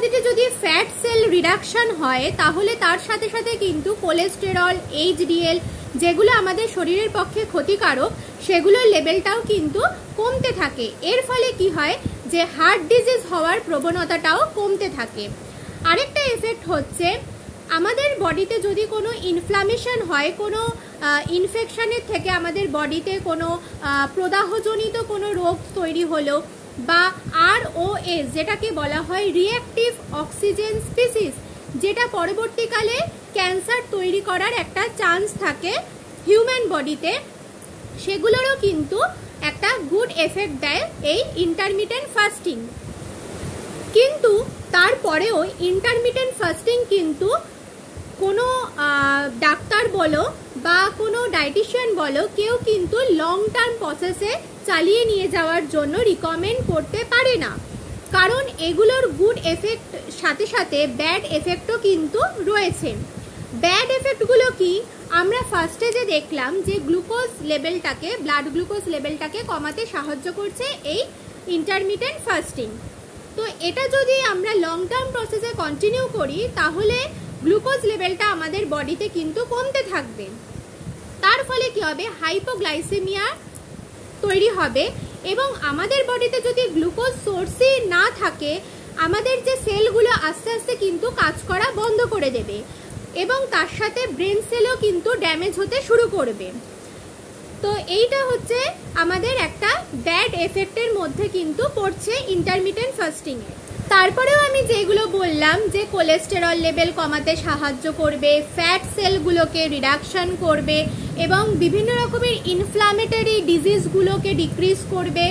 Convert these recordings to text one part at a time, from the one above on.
বডিতে যদি fat sell reduction হয় তাহলে তার সাথে সাথে কিন্তু কোলেস্টেরল, এইচডিএল যেগুলো আমাদের শরীরের পক্ষে ক্ষতিকারক সেগুলোর লেভেলটাও কিন্তু কমতে থাকে। এর ফলে কি হয় যে হার্ট ডিজিজ হওয়ার প্রবণতাটাও কমতে থাকে। আরেকটা এফেক্ট হচ্ছে আমাদের বডিতে যদি কোনো ইনফ্লামেশন হয়, কোনো ইনফেকশনের থেকে আমাদের বডিতে কোনো প্রদাহজনিত কোনো রোগ তৈরি হলো, বা ROS যেটাকে বলা হয় রিঅ্যাক্টিভ অক্সিজেন স্পিসিস, যেটা পরবর্তীকালে ক্যান্সার তৈরি করার একটা চান্স থাকে হিউম্যান বডিতে, সেগুলোরও কিন্তু একটা গুড এফেক্ট দেয় এই ইন্টারমিটেন্ট ফাস্টিং। কিন্তু তারপরেও ইন্টারমিটেন্ট ফাস্টিং কিন্তু কোনো ডাক্তার বলো বা কোনো ডায়েটিশিয়ান বলো কেউ কিন্তু লং টার্ম প্রসেসে চালিয়ে নিয়ে যাওয়ার জন্য রিকমেন্ড করতে পারে না, কারণ এগুলোর গুড এফেক্ট সাথে সাথে ব্যাড এফেক্টও কিন্তু রয়েছে। ব্যাড এফেক্টগুলো কি? আমরা ফার্স্টে যে দেখলাম যে গ্লুকোজ লেভেলটাকে, ব্লাড গ্লুকোজ লেভেলটাকে কমাতে সাহায্য করছে এই ইন্টারমিটেন্ট ফাস্টিং। তো এটা যদি আমরা লং টার্ম প্রসেসে কন্টিনিউ করি তাহলে গ্লুকোজ লেভেলটা আমাদের বডিতে কিন্তু কমতে থাকবে। তার ফলে কি হবে? হাইপোগ্লাইসেমিয়া তৈরি হবে, এবং আমাদের বডিতে যদি গ্লুকোজ সোর্সই না থাকে আমাদের যে সেলগুলো আস্তে আস্তে কিন্তু কাজ করা বন্ধ করে দেবে, এবং তার সাথে ব্রেন সেলও কিন্তু ড্যামেজ হতে শুরু করবে। তো এইটা হচ্ছে আমাদের একটা ব্যাড এফেক্টের মধ্যে কিন্তু পড়ছে ইন্টারমিটেন্ট ফাস্টিংয়ে। তারপরেও আমি যেগুলো বললাম যে কোলেস্টেরল লেভেল কমাতে সাহায্য করবে, ফ্যাট সেলগুলোকে রিডাকশন করবে, এবং বিভিন্ন রকমের ইনফ্লামেটরি ডিজিজগুলোকে ডিক্রিজ করবে,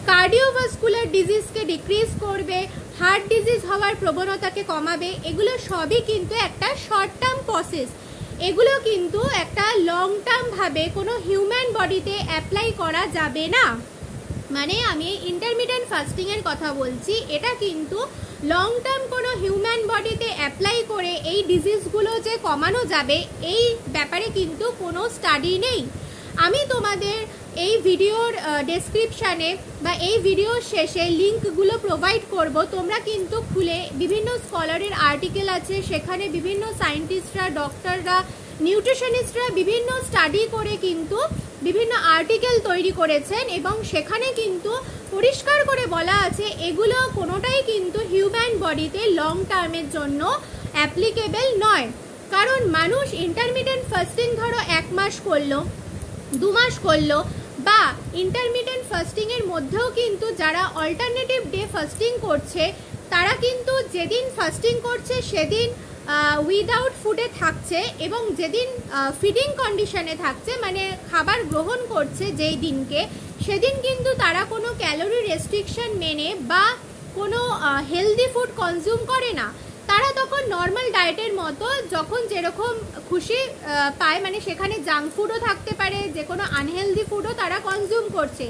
কার্ডিওভাস্কুলার ডিজিজকে ডিক্রিজ করবে, হার্ট ডিজিজ হওয়ার প্রবণতাকে কমাবে, এগুলো সবই কিন্তু একটা শর্ট টার্ম প্রসেস। এগুলো কিন্তু একটা লং টার্ম ভাবে কোনো হিউম্যান বডিতে অ্যাপ্লাই করা যাবে না। মানে আমি ইন্টারমিটেন্ট ফাস্টিং এর কথা বলছি, এটা কিন্তু লং টার্ম কোনো হিউম্যান বডিতে অ্যাপ্লাই করে এই ডিজিজগুলো যে কমানো যাবে এই ব্যাপারে কিন্তু কোনো স্টাডি নেই। আমি তোমাদের এই ভিডিওর ডেসক্রিপশানে বা এই ভিডিওর শেষে লিঙ্কগুলো প্রোভাইড করব, তোমরা কিন্তু খুলে বিভিন্ন স্কলারের আর্টিকেল আছে, সেখানে বিভিন্ন সায়েন্টিস্টরা, ডক্টররা, নিউট্রিশনিস্টরা বিভিন্ন স্টাডি করে কিন্তু বিভিন্ন আর্টিকেল তৈরি করেছেন, এবং সেখানে কিন্তু পরিষ্কার করে বলা আছে এগুলো কোনোটাই কিন্তু হিউম্যান বডিতে লং টার্মের জন্য অ্যাপ্লিকেবল নয়। কারণ মানুষ ইন্টারমিটেন্ট ফাস্টিং ধরো 1 মাস করলো, 2 মাস করলো, বা ইন্টারমিটেন্ট ফাস্টিং এর মধ্যেও কিন্তু যারা অল্টারনেটিভ ডে ফাস্টিং করছে তারা কিন্তু যেদিন ফাস্টিং করছে সেদিন উইদাউট ফুডে থাকছে, এবং যেদিন ফিডিং কন্ডিশনে থাকছে মানে খাবার গ্রহণ করছে যেই দিনকে, সেদিন কিন্তু তারা কোনো ক্যালোরি রেস্ট্রিকশন মেনে বা কোনো হেলদি ফুড কনজিউম করে না। তারা তখন নর্মাল ডায়েটের মতো যখন যেরকম খুশি পায়, মানে সেখানে জাঙ্ক ফুডও থাকতে পারে, যে কোনো আনহেলদি ফুডও তারা কনজিউম করছে।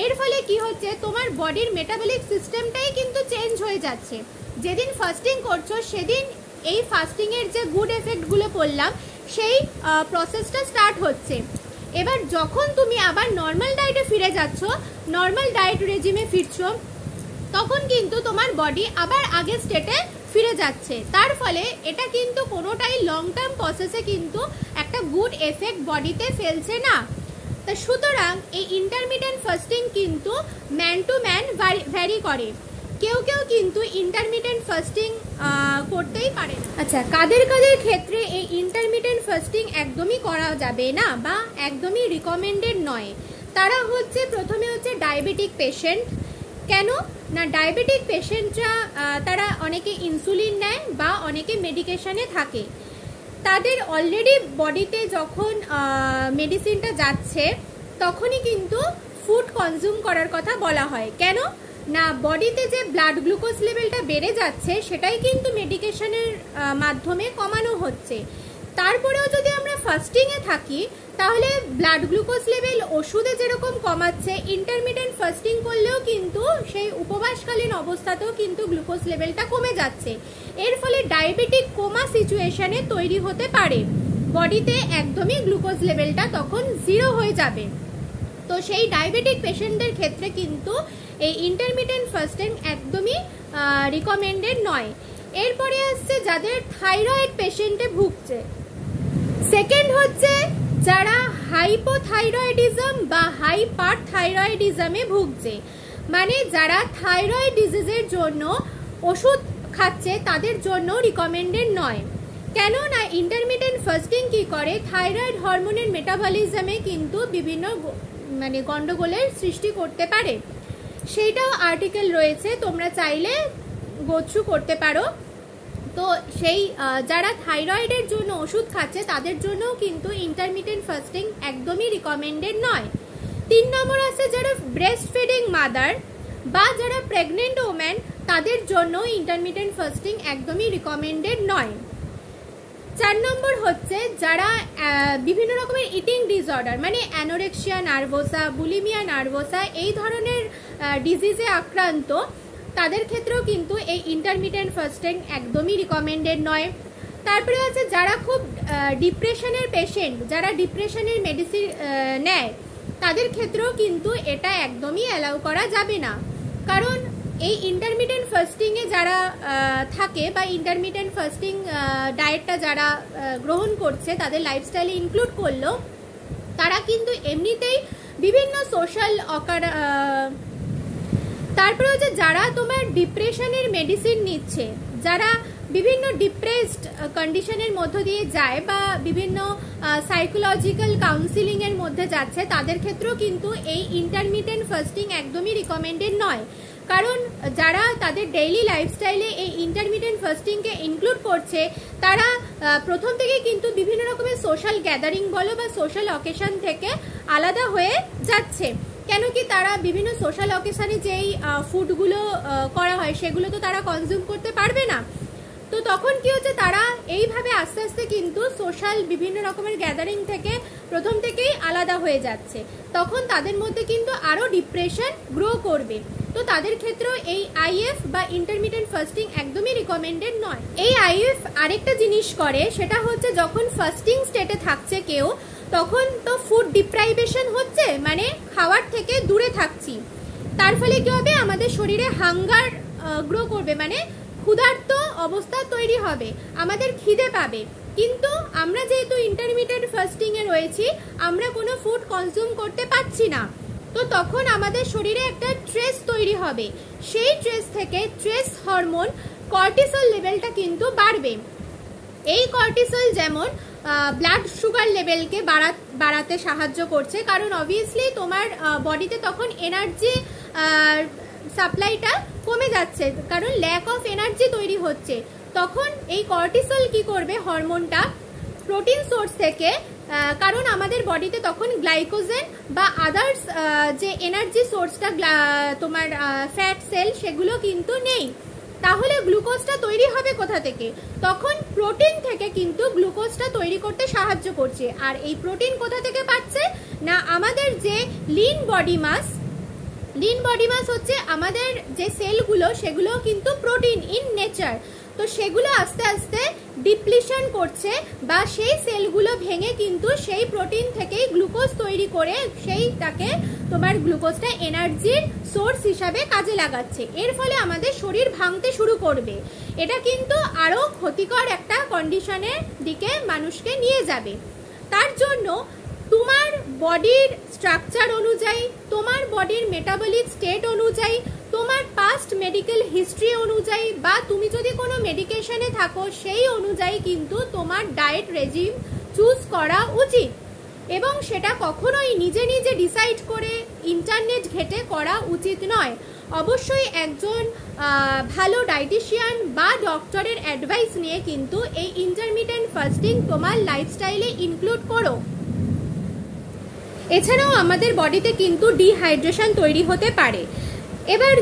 এর ফলে কি হচ্ছে, তোমার বডির মেটাবলিক সিস্টেমটাই কিন্তু চেঞ্জ হয়ে যাচ্ছে। যেদিন ফাস্টিং করছো সেদিন এই ফাস্টিংয়ের যে গুড এফেক্টগুলো বললাম সেই প্রসেসটা স্টার্ট হচ্ছে। এবার যখন তুমি আবার নর্মাল ডায়েটে ফিরে যাচ্ছ, নর্মাল ডায়েট রেজিমে ফিরছো, তখন কিন্তু তোমার বডি আবার আগের স্টেটে ফিরে যাচ্ছে। তার ফলে এটা কিন্তু কোনোটাই লং টার্ম প্রসেসে কিন্তু একটা গুড এফেক্ট বডিতে ফেলছে না। তা সুতরাং এই ইন্টারমিটেন্ট ফাস্টিং কিন্তু ম্যান টু ম্যান ভ্যারি করে। কেউ কেউ কিন্তু ইন্টারমিটেন্ট ফাস্টিং করতেই পারে না। আচ্ছা, কাদের কাদের ক্ষেত্রে এই ইন্টারমিটেন্ট ফাস্টিং একদমই করা যাবে না বা একদমই রিকমেন্ডেড নয়? তারা হচ্ছে, প্রথমে হচ্ছে ডায়াবেটিক পেশেন্ট। কেন না, ডায়াবেটিক পেশেন্টরা তারা অনেকে ইনসুলিন নেয় বা অনেকে মেডিকেশনে থাকে, তাদের অলরেডি বডিতে যখন মেডিসিনটা যাচ্ছে তখনই কিন্তু ফুড কনজিউম করার কথা বলা হয়। কেন না, বডিতে যে ব্লাড গ্লুকোজ লেভেলটা বেড়ে যাচ্ছে সেটাই কিন্তু মেডিকেশনের মাধ্যমে কমানো হচ্ছে। তারপরেও যদি আমরা ফাস্টিংয়ে থাকি তাহলে ব্লাড গ্লুকোজ লেভেল ওষুধে যেরকম কমাচ্ছে, ইন্টারমিটেন্ট ফাস্টিং করলেও কিন্তু সেই উপবাসকালীন অবস্থাতেও কিন্তু গ্লুকোজ লেভেলটা কমে যাচ্ছে। এর ফলে ডায়াবেটিক কোমা সিচুয়েশনে তৈরি হতে পারে, বডিতে একদমই গ্লুকোজ লেভেলটা তখন 0 হয়ে যাবে। তো সেই ডায়াবেটিক পেশেন্টদের ক্ষেত্রে কিন্তু এই ইন্টারমিটেন্ট ফাস্টিং একদমই রিকমেন্ডেড নয়। এরপরে আসছে যাদের থাইরয়েড পেশেন্টে ভুগছে। সেকেন্ড হচ্ছে যারা হাইপোথাইরয়েডিজম বা হাইপারথাইরয়েডিজমে ভুগছে, মানে যারা থাইরয়েড ডিজিজের জন্য ওষুধ খাচ্ছে তাদের জন্য রিকমেন্ডেড নয়। কেন না ইন্টারমিটেন্ট ফাস্টিং কি করে, থাইরয়েড হরমোনের মেটাবলিজমে কিন্তু বিভিন্ন মানে গন্ডগোলের সৃষ্টি করতে পারে। সেইটাও আর্টিকেল রয়েছে, তোমরা চাইলে গো থ্রু করতে পারো। তো সেই যারা থাইরয়েডের জন্য ওষুধ খাচ্ছে তাদের জন্যও কিন্তু ইন্টারমিটেন্ট ফাস্টিং একদমই রিকমেন্ডেড নয়। 3 নম্বর আছে যারা ব্রেস্ট ফিডিং মাদার বা যারা প্রেগনেন্ট ওম্যান, তাদের জন্য ইন্টারমিটেন্ট ফাস্টিং একদমই রিকমেন্ডেড নয়। 4 নম্বর হচ্ছে যারা বিভিন্ন রকমের ইটিং ডিসঅর্ডার মানে অ্যানোরেক্সিয়া নার্ভোসা, বুলিমিয়া নার্ভোসা এই ধরনের ডিজিজে আক্রান্ত, তাদের ক্ষেত্রেও কিন্তু এই ইন্টারমিটেন্ট ফাস্টিং একদমই রিকমেন্ডেড নয়। তারপরে আছে যারা খুব ডিপ্রেশনের পেশেন্ট, যারা ডিপ্রেশনের মেডিসিন নেয়, তাদের ক্ষেত্রেও কিন্তু এটা একদমই অ্যালাউ করা যাবে না। কারণ এই ইন্টারমিটেন্ট ফাস্টিংয়ে যারা থাকে বা ইন্টারমিটেন্ট ফাস্টিং ডায়েটটা যারা গ্রহণ করছে তাদের লাইফস্টাইলে ইনক্লুড করলো, তারা কিন্তু এমনিতেই বিভিন্ন সোশ্যাল তারপরে হচ্ছে যারা তোমার ডিপ্রেশনের মেডিসিন নিচ্ছে, যারা বিভিন্ন ডিপ্রেসড কন্ডিশনের মধ্য দিয়ে যায় বা বিভিন্ন সাইকোলজিক্যাল কাউন্সিলিংয়ের মধ্যে যাচ্ছে, তাদের ক্ষেত্রেও কিন্তু এই ইন্টারমিটেন্ট ফাস্টিং একদমই রিকমেন্ডেড নয়। কারণ যারা তাদের ডেইলি লাইফস্টাইলে এই ইন্টারমিটেন্ট ফাস্টিংকে ইনক্লুড করছে, তারা প্রথম থেকে কিন্তু বিভিন্ন রকমের সোশ্যাল গ্যাদারিং বলো বা সোশ্যাল অকেশন থেকে আলাদা হয়ে যাচ্ছে। কেন কি তারা বিভিন্ন সোশ্যাল অকেশনে যেই ফুডগুলো করা হয় সেগুলো তো তারা কনজিউম করতে পারবে না। তো তখন কি হচ্ছে, তারা এইভাবে আস্তে আস্তে কিন্তু সোশ্যাল বিভিন্ন রকমের গ্যাদারিং থেকে প্রথম থেকেই আলাদা হয়ে যাচ্ছে, তখন তাদের মধ্যে কিন্তু আরও ডিপ্রেশন গ্রো করবে। তো তাদের ক্ষেত্রেও এই আইএফ বা ইন্টারমিটেন্ট ফাস্টিং একদমই রিকমেন্ডেড নয়। এই আইএফ আরেকটা জিনিস করে, সেটা হচ্ছে যখন ফাস্টিং স্টেটে থাকছে কেউ, তখন তো ফুড ডিপ্রাইভেশন হচ্ছে, মানে খাওয়ার থেকে দূরে থাকছি। তার ফলে কি হবে, আমাদের শরীরে হাঙ্গার গ্রো করবে, মানে ক্ষুধার্ত অবস্থা তৈরি হবে, আমাদের খিদে পাবে। কিন্তু আমরা যেহেতু ইন্টারমিটেন্ট ফাস্টিংয়ে রয়েছি, আমরা কোনো ফুড কনজিউম করতে পারছি না। তো তখন আমাদের শরীরে একটা স্ট্রেস তৈরি হবে, সেই স্ট্রেস থেকে স্ট্রেস হরমোন কর্টিসল লেভেলটা কিন্তু বাড়বে। এই কর্টিসল যেমন ব্লাড সুগার লেভেলকে বাড়াতে সাহায্য করছে, কারণ অবভিয়াসলি তোমার বডিতে তখন এনার্জি সাপ্লাইটা কমে যাচ্ছে, কারণ ল্যাক অফ এনার্জি তৈরি হচ্ছে। তখন এই কর্টিসল কি করবে, হরমোনটা প্রোটিন সোর্স থেকে, কারণ আমাদের বডিতে তখন গ্লাইকোজেন বা আদার্স যে এনার্জি সোর্সটা তোমার ফ্যাট সেল সেগুলো কিন্তু নেই, তাহলে গ্লুকোজটা তৈরি হবে কোথা থেকে, তখন প্রোটিন থেকে কিন্তু গ্লুকোজটা তৈরি করতে সাহায্য করছে। আর এই প্রোটিন কোথা থেকে পাচ্ছে না, আমাদের যে লিন বডি মাস হচ্ছে আমাদের যে সেলগুলো, সেগুলো কিন্তু প্রোটিন ইন নেচার। তো সেগুলো আস্তে আস্তে ডিপ্লিশন করছে বা সেই সেলগুলো ভেঙে কিন্তু সেই প্রোটিন থেকেই গ্লুকোজ তৈরি করে সেইটাকে তোমার গ্লুকোজটা এনার্জির সোর্স হিসাবে কাজে লাগাচ্ছে। এর ফলে আমাদের শরীর ভাঙতে শুরু করবে, এটা কিন্তু আরও ক্ষতিকর একটা কন্ডিশনের দিকে মানুষকে নিয়ে যাবে। তার জন্য তোমার বডির স্ট্রাকচার অনুযায়ী, তোমার বডির মেটাবলিক স্টেট অনুযায়ী, তোমার পাস্ট মেডিকেল হিস্ট্রি অনুযায়ী বা তুমি যদি কোনো মেডিকেশনে থাকো সেই অনুযায়ী কিন্তু তোমার ডায়েট রেজিম চুজ করা উচিত, এবং সেটা কখনোই নিজে নিজে ডিসাইড করে ইন্টারনেট ঘেটে করা উচিত নয়। অবশ্যই একজন ভালো ডায়েটিশিয়ান বা ডক্টরের অ্যাডভাইস নিয়ে কিন্তু এই ইন্টারমিটেন্ট ফাস্টিং তোমার লাইফস্টাইলে ইনক্লুড করো। এছাড়াও আমাদের বডিতে কিন্তু ডিহাইড্রেশন তৈরি হতে পারে। এবার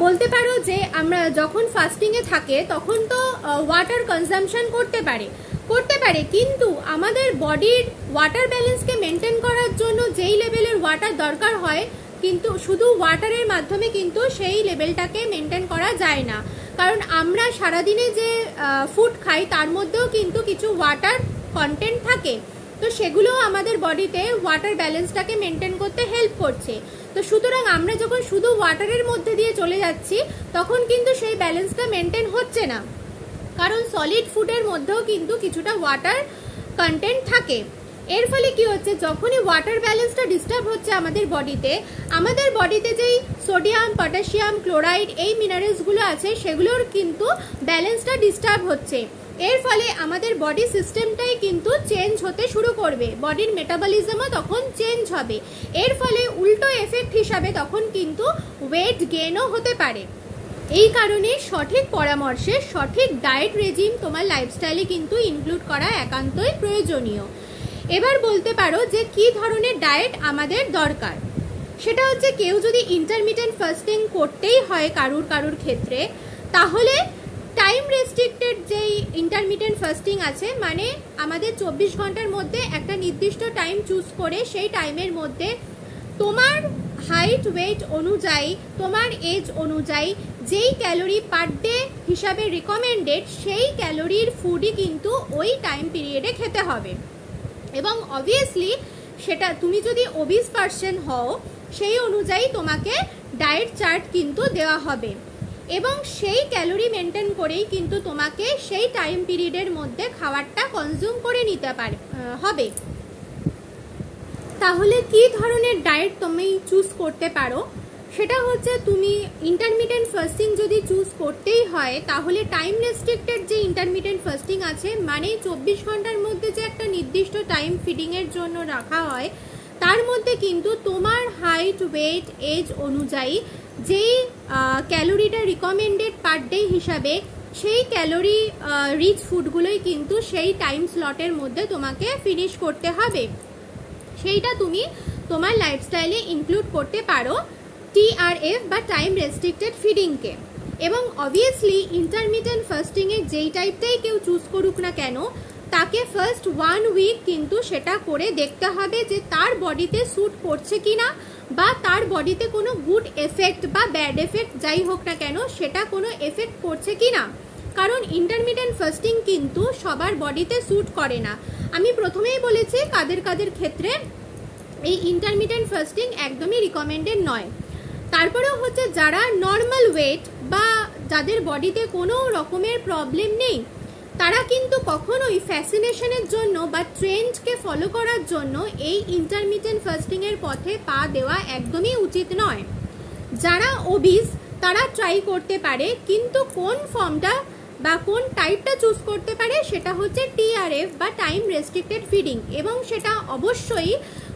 বলতে পারো যে আমরা যখন ফাস্টিংয়ে থাকে তখন তো ওয়াটার কনজাম্পশন করতে পারে, কিন্তু আমাদের বডির ওয়াটার ব্যালেন্সকে মেনটেন করার জন্য যেই লেভেলের ওয়াটার দরকার হয়, কিন্তু শুধু ওয়াটারের মাধ্যমে কিন্তু সেই লেভেলটাকে মেনটেন করা যায় না। কারণ আমরা সারাদিনে যে ফুড খাই তার মধ্যেও কিন্তু কিছু ওয়াটার কন্টেন্ট থাকে, তো সেগুলো আমাদের বডিতে ওয়াটার ব্যালেন্সটাকে মেনটেন করতে হেল্প করছে। তো সুতরাং আমরা যখন শুধু ওয়াটারের মধ্যে দিয়ে চলে যাচ্ছি তখন কিন্তু সেই ব্যালেন্সটা মেনটেন হচ্ছে না। কারণ সলিড ফুডের মধ্যেও কিন্তু কিছুটা ওয়াটার কন্টেন্ট থাকে। এর ফলে কি হচ্ছে, যখনই ওয়াটার ব্যালেন্সটা ডিস্টার্ব হচ্ছে আমাদের বডিতে যেই সোডিয়াম, পটাশিয়াম, ক্লোরাইড এই মিনারেলসগুলো আছে সেগুলোর কিন্তু ব্যালেন্সটা ডিস্টার্ব হচ্ছে। এর ফলে আমাদের বডি সিস্টেমটাই কিন্তু চেঞ্জ হতে শুরু করবে, বডির মেটাবলিজমও তখন চেঞ্জ হবে। এর ফলে উল্টো এফেক্ট হিসাবে তখন কিন্তু ওয়েট গেইনও হতে পারে। এই কারণে সঠিক পরামর্শে সঠিক ডায়েট রেজিম তোমার লাইফস্টাইলে কিন্তু ইনক্লুড করা একান্তই প্রয়োজনীয়। এবার বলতে পারো যে কি ধরনের ডায়েট আমাদের দরকার। সেটা হচ্ছে, কেউ যদি ইন্টারমিটেন্ট ফাস্টিং করতেই হয় কারুর ক্ষেত্রে, তাহলে টাইম রেস্ট্রিক্টেড যেই ইন্টারমিটেন্ট ফাস্টিং আছে, মানে আমাদের 24 ঘন্টার মধ্যে একটা নির্দিষ্ট টাইম চুজ করে সেই টাইমের মধ্যে তোমার হাইট, ওয়েট অনুযায়ী, তোমার এজ অনুযায়ী যেই ক্যালোরি পার ডে হিসাবে রিকমেন্ডেড সেই ক্যালোরির ফুডই কিন্তু ওই টাইম পিরিয়ডে খেতে হবে। এবং অবভিয়াসলি সেটা তুমি যদি ওবিস পার্সন হও সেই অনুযায়ী তোমাকে ডায়েট চার্ট কিন্তু দেওয়া হবে এবং সেই ক্যালোরি মেনটেন করেই কিন্তু তোমাকে সেই টাইম পিরিয়ডের মধ্যে খাবারটা কনজিউম করে নিতে হবে। তাহলে কি ধরনের ডায়েট তুমি চুজ করতে পারো? সেটা হচ্ছে, তুমি ইন্টারমিটেন্ট ফাস্টিং যদি চুজ করতেই হয় তাহলে টাইম রেস্ট্রিক্টেড যে ইন্টারমিটেন্ট ফাস্টিং আছে, মানে 24 ঘন্টার মধ্যে যে একটা নির্দিষ্ট টাইম ফিডিংয়ের জন্য রাখা হয়, তার মধ্যে কিন্তু তোমার হাইট, ওয়েট, এজ অনুযায়ী যেই ক্যালোরিটা রিকমেন্ডেড পার ডে হিসাবে সেই ক্যালোরি রিচ ফুডগুলোই কিন্তু সেই টাইম স্লটের মধ্যে তোমাকে ফিনিশ করতে হবে। সেইটা তুমি তোমার লাইফস্টাইলে ইনক্লুড করতে পারো TRF বা টাইম রেস্ট্রিক্টেড ফিডিংকে। এবং অবভিয়াসলি ইন্টারমিটেন্ট ফাস্টিংয়ের যেই টাইপটাই কেউ চুজ করুক না কেন, তাকে ফার্স্ট 1 উইক কিন্তু সেটা করে দেখতে হবে যে তার বডিতে স্যুট করছে কিনা, বা তার বডিতে কোনো গুড এফেক্ট বা ব্যাড এফেক্ট যাই হোক না কেন সেটা কোনো এফেক্ট করছে কিনা। কারণ ইন্টারমিটেন্ট ফাস্টিং কিন্তু সবার বডিতে স্যুট করে না। আমি প্রথমেই বলেছি কাদের ক্ষেত্রে এই ইন্টারমিটেন্ট ফাস্টিং একদমই রিকমেন্ডেড নয়। তারপরেও হচ্ছে, যারা নর্মাল ওয়েট বা যাদের বডিতে কোনো রকমের প্রবলেম নেই, তারা কিন্তু কখনোই ফ্যাসিনেশনের জন্য বা ট্রেন্ডকে ফলো করার জন্য এই ইন্টারমিটেন্ট ফাস্টিংয়ের পথে পা দেওয়া একদমই উচিত নয়। যারা ওবিস তারা ট্রাই করতে পারে, কিন্তু কোন ফর্মটা বা কোন টাইপটা চুজ করতে পারে সেটা হচ্ছে TRF বা টাইম রেস্ট্রিক্টেড ফিডিং, এবং সেটা অবশ্যই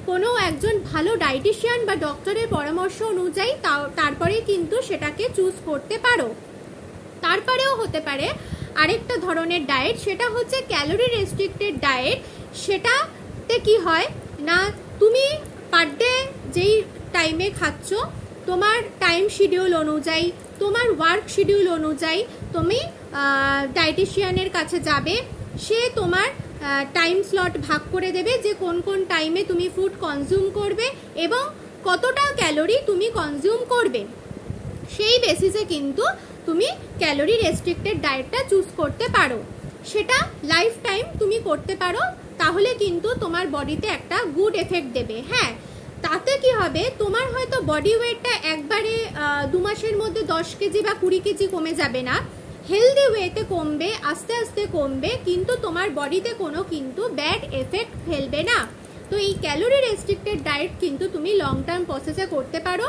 কোনো একজন ভালো ডায়েটিশিয়ান বা ডক্টরের পরামর্শ অনুযায়ী তারপরে কিন্তু সেটাকে চুজ করতে পারো। তারপরেও হতে পারে আরেকটা ধরনের ডায়েট, সেটা হচ্ছে ক্যালোরি রেস্ট্রিক্টেড ডায়েট। সেটাতে কি হয় না, তুমি পার ডে যেই টাইমে খাচ্ছ, তোমার টাইম শিডিউল অনুযায়ী, তোমার ওয়ার্ক শিডিউল অনুযায়ী তুমি ডায়েটিশিয়ানের কাছে যাবে, সে তোমার টাইম স্লট ভাগ করে দেবে যে কোন কোন টাইমে তুমি ফুড কনজিউম করবে এবং কতটা ক্যালোরি তুমি কনজিউম করবে। সেই বেসিসে কিন্তু তুমি ক্যালোরি রেস্ট্রিক্টেড ডায়েটটা চুজ করতে পারো। সেটা লাইফ টাইম তুমি করতে পারো, তাহলে কিন্তু তোমার বডিতে একটা গুড এফেক্ট দেবে। হ্যাঁ, তাতে কি হবে, তোমার হয়তো বডি ওয়েটটা একবারে 2 মাসের মধ্যে 10 কেজি বা 20 কেজি কমে যাবে না, হেলদি ওয়েতে কমবে, আস্তে আস্তে কমবে, কিন্তু তোমার বডিতে কোনো কিন্তু ব্যাড এফেক্ট ফেলবে না। তো এই ক্যালোরি রেস্ট্রিক্টেড ডায়েট কিন্তু তুমি লং টার্ম প্রসেসে করতে পারো,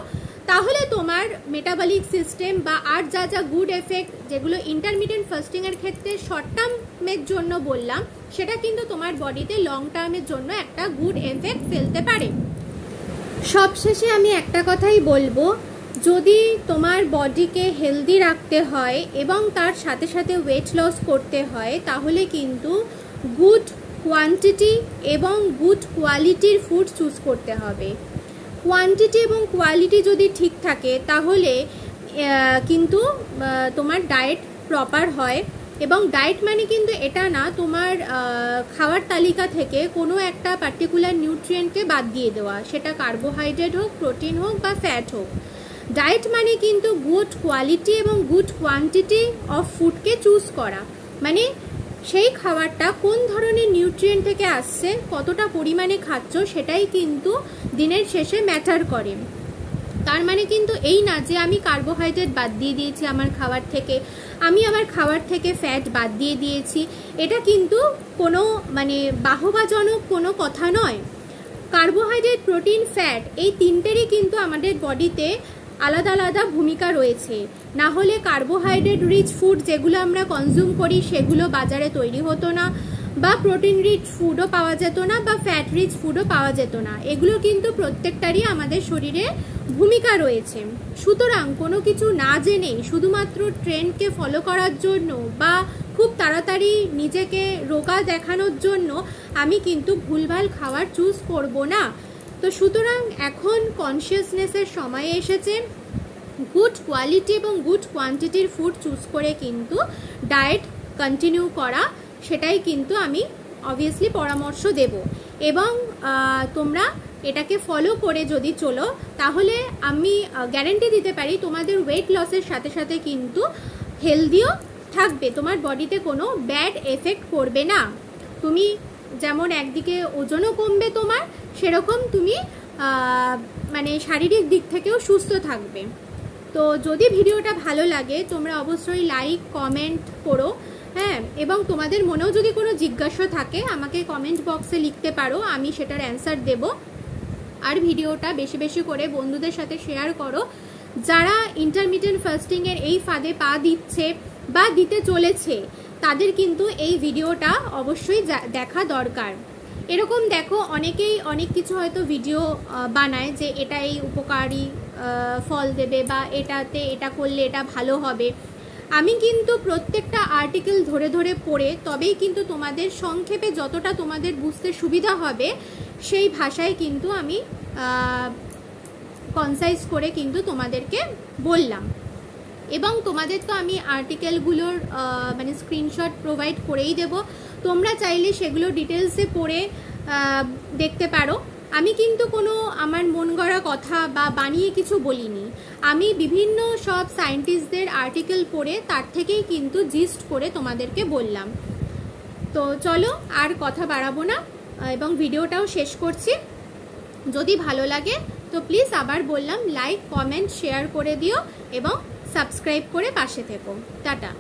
তাহলে তোমার মেটাবলিক সিস্টেম বা আর যা যা গুড এফেক্ট যেগুলো ইন্টারমিটেন্ট ফাস্টিংয়ের ক্ষেত্রে শর্ট টার্মের জন্য বললাম, সেটা কিন্তু তোমার বডিতে লং টার্মের জন্য একটা গুড এফেক্ট ফেলতে পারে। সবশেষে আমি একটা কথাই বলবো, যদি তোমার বডিকে হেলদি রাখতে হয় এবং তার সাথে সাথে ওয়েট লস করতে হয়, তাহলে কিন্তু গুড কোয়ান্টিটি এবং গুড কোয়ালিটির ফুড চুজ করতে হবে। কোয়ান্টিটি এবং কোয়ালিটি যদি ঠিক থাকে তাহলে কিন্তু তোমার ডায়েট প্রপার হয়। এবং ডায়েট মানে কিন্তু এটা না তোমার খাওয়ার তালিকা থেকে কোনো একটা পার্টিকুলার নিউট্রিয়েন্টকে বাদ দিয়ে দেওয়া, সেটা কার্বোহাইড্রেট হোক, প্রোটিন হোক বা ফ্যাট হোক। ডায়েট মানে কিন্তু গুড কোয়ালিটি এবং গুড কোয়ান্টিটি অফ ফুডকে চুজ করা, মানে সেই খাবারটা কোন ধরনের নিউট্রিয়েন্ট থেকে আসছে, কতটা পরিমাণে খাচ্ছ, সেটাই কিন্তু দিনের শেষে ম্যাটার করে। তার মানে কিন্তু এই না যে আমি কার্বোহাইড্রেট বাদ দিয়ে দিয়েছি আমার খাবার থেকে, আমি আমার খাবার থেকে ফ্যাট বাদ দিয়ে দিয়েছি, এটা কিন্তু কোনো মানে বাহবাজনক কোনো কথা নয়। কার্বোহাইড্রেট, প্রোটিন, ফ্যাট এই তিনটেরই কিন্তু আমাদের বডিতে আলাদা আলাদা ভূমিকা রয়েছে। না হলে কার্বোহাইড্রেট রিচ ফুড যেগুলো আমরা কনজিউম করি সেগুলো বাজারে তৈরি হতো না, বা প্রোটিন রিচ ফুডও পাওয়া যেত না, বা ফ্যাট রিচ ফুডও পাওয়া যেত না। এগুলো কিন্তু প্রত্যেকটারই আমাদের শরীরে ভূমিকা রয়েছে। সুতরাং কোনো কিছু না জেনেই শুধুমাত্র ট্রেন্ডকে ফলো করার জন্য বা খুব তাড়াতাড়ি নিজেকে রোগা দেখানোর জন্য আমি কিন্তু ভুলভাল খাবার চুজ করব না। তো সুতরাং এখন কনসিয়াসনেসের সময় এসেছে, গুড কোয়ালিটি এবং গুড কোয়ান্টিটির ফুড চুজ করে কিন্তু ডায়েট কন্টিনিউ করা, সেটাই কিন্তু আমি অবভিয়াসলি পরামর্শ দেব। এবং তোমরা এটাকে ফলো করে যদি চলো তাহলে আমি গ্যারান্টি দিতে পারি তোমাদের ওয়েট লসের সাথে সাথে কিন্তু হেলদিও থাকবে, তোমার বডিতে কোনো ব্যাড এফেক্ট পড়বে না। তুমি যেমন একদিকে ওজনও কমবে তোমার, সেরকম তুমি মানে শারীরিক দিক থেকেও সুস্থ থাকবে। তো যদি ভিডিওটা ভালো লাগে তোমরা অবশ্যই লাইক কমেন্ট করো, হ্যাঁ, এবং তোমাদের মনেও যদি কোনো জিজ্ঞাসা থাকে আমাকে কমেন্ট বক্সে লিখতে পারো, আমি সেটার অ্যান্সার দেব। আর ভিডিওটা বেশি বেশি করে বন্ধুদের সাথে শেয়ার করো যারা ইন্টারমিটেন্ট ফাস্টিংয়ের এই ফাঁদে পা দিচ্ছে বা দিতে চলেছে, তাদের কিন্তু এই ভিডিওটা অবশ্যই দেখা দরকার। এরকম দেখো অনেকেই অনেক কিছু হয়তো ভিডিও বানায় যে এটা এই উপকারী ফল দেবে বা এটাতে এটা করলে এটা ভালো হবে। আমি কিন্তু প্রত্যেকটা আর্টিকেল ধরে ধরে পড়ে তবেই কিন্তু তোমাদের সংক্ষেপে যতটা তোমাদের বুঝতে সুবিধা হবে সেই ভাষায় কিন্তু আমি কনসাইজ করে কিন্তু তোমাদেরকে বললাম। এবং তোমাদের তো আমি আর্টিকেলগুলোর মানে স্ক্রিনশট প্রোভাইড করেই দেব, তোমরা চাইলে সেগুলো ডিটেলসে পড়ে দেখতে পারো। আমি কিন্তু কোনো আমার মন গড়া কথা বা বানিয়ে কিছু বলিনি, আমি বিভিন্ন সব সায়েন্টিস্টদের আর্টিকেল পড়ে তার থেকেই কিন্তু জিস্ট করে তোমাদেরকে বললাম। তো চলো আর কথা বাড়াবো না এবং ভিডিওটাও শেষ করছি। যদি ভালো লাগে তো প্লিজ আবার বললাম লাইক কমেন্ট শেয়ার করে দিও এবং সাবস্ক্রাইব করে পাশে থেকো। টাটা।